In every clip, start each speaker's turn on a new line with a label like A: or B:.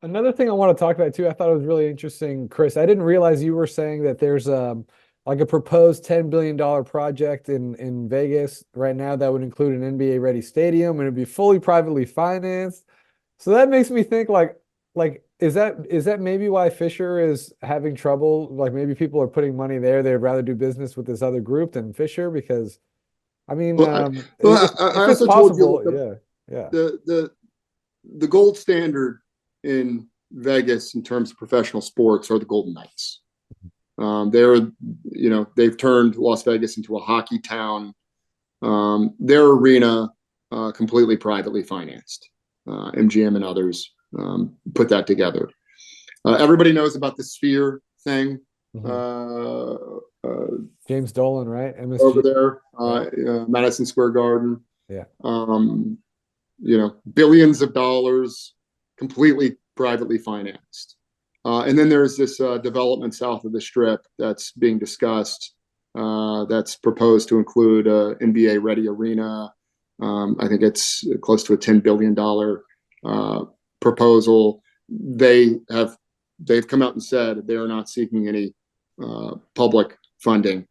A: Another thing I want to talk about too, I thought it was really interesting, Chris. I didn't realize you were saying that there's like a proposed $10 billion project in Vegas right now that would include an NBA ready stadium and it'd be fully privately financed. So that makes me think like is that maybe why Fisher is having trouble? Like maybe people are putting money there. They'd rather do business with this other group than Fisher because I mean
B: Well, I
A: if it's
B: also told you,
A: possible,
B: look,
A: yeah. Yeah.
B: the gold standard in Vegas in terms of professional sports are the Golden Knights. They're, they've turned Las Vegas into a hockey town. Their arena completely privately financed. MGM and others put that together. Everybody knows about the Sphere thing
A: Hmm.
B: uh,
A: James Dolan, right?
B: over
A: MSG.
B: there,
A: Yeah.
B: Madison Square Garden.
A: Yeah.
B: Um, billions of dollars, completely privately financed. And then there's this development south of the Strip that's being discussed. That's proposed to include a NBA ready arena. I think it's close to a $10 billion proposal. They've come out and said they are not seeking any public funding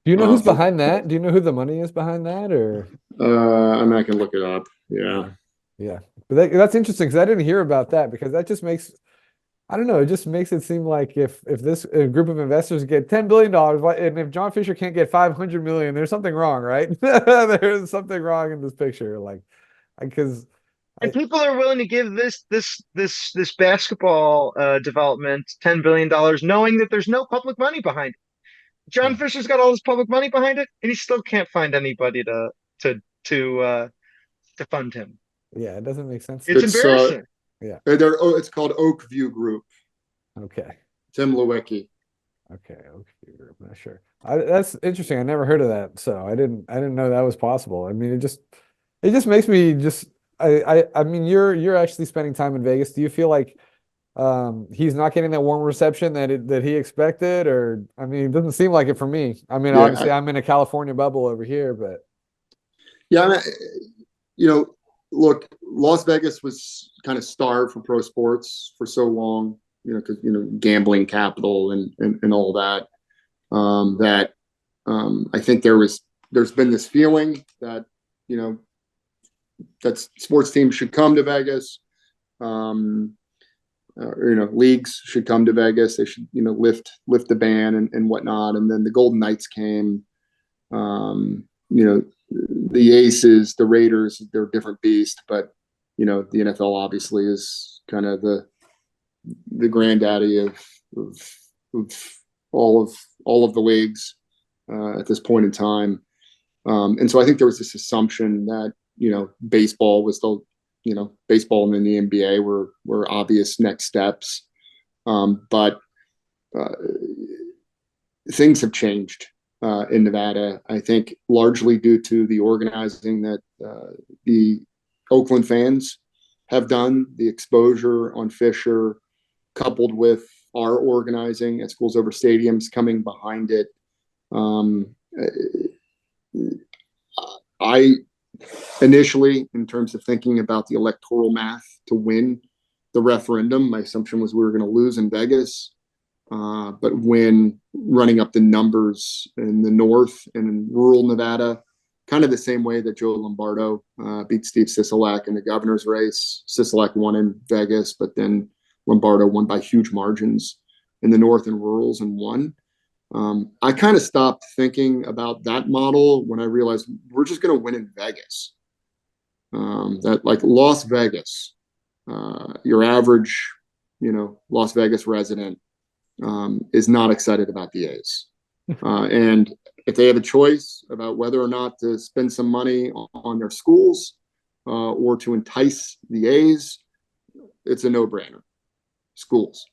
A: Do you know who's
B: for.
A: behind that? Do you know who the money is behind that or
B: I'm not gonna look it up. Yeah.
A: yeah. Yeah. But that's interesting because I didn't hear about that because that just makes I don't know, it just makes it seem like if this group of investors get $10 billion and if John Fisher can't get 500 million, there's something wrong, right? There's something wrong in this picture like because
C: And
A: I
C: people are willing to give this basketball development $10 billion, knowing that there's no public money behind it. John
A: yeah.
C: Fisher's got all this public money behind it, and he still can't find anybody to to uh, to fund him.
A: Yeah, it doesn't make sense to
C: It's
A: me.
B: It's
C: embarrassing.
A: Yeah.
B: it's called Oak View Group.
A: Okay.
B: Tim Lewicki.
A: Okay, okay, I'm not sure. That's interesting. I never heard of that, so I didn't know that was possible. I mean, it just makes me just I mean, you're actually spending time in Vegas. Do you feel like he's not getting that warm reception that he expected, or I mean, it doesn't seem like it for me. I mean,
B: Yeah,
A: obviously, I'm in a California bubble over here, but
B: yeah. You know, look, Las Vegas was kind of starved for pro sports for so long. Because gambling capital and all that. That I think there's been this feeling that you know that sports teams should come to Vegas. Um, leagues should come to Vegas. They should lift the ban and whatnot. And then the Golden Knights came. The Aces, the Raiders, they're a different beast, but the NFL obviously is kind of the granddaddy of, of all of the leagues at this point in time. And so I think there was this assumption that baseball was the baseball and then the NBA were obvious next steps, but uh, things have changed in Nevada. I think largely due to the organizing that the Oakland fans have done, the exposure on Fisher, coupled with our organizing at Schools Over Stadiums coming behind it. Um, I initially, in terms of thinking about the electoral math to win the referendum, my assumption was we were going to lose in Vegas. But when running up the numbers in the north and in rural Nevada, kind of the same way that Joe Lombardo beat Steve Sisolak in the governor's race. Sisolak won in Vegas, but then Lombardo won by huge margins in the north and rurals and won. I kind of stopped thinking about that model when I realized we're just going to win in Vegas. That like Las Vegas, your average, Las Vegas resident is not excited about the A's. And if they have a choice about whether or not to spend some money on their schools or to entice the A's, it's a no-brainer. Schools.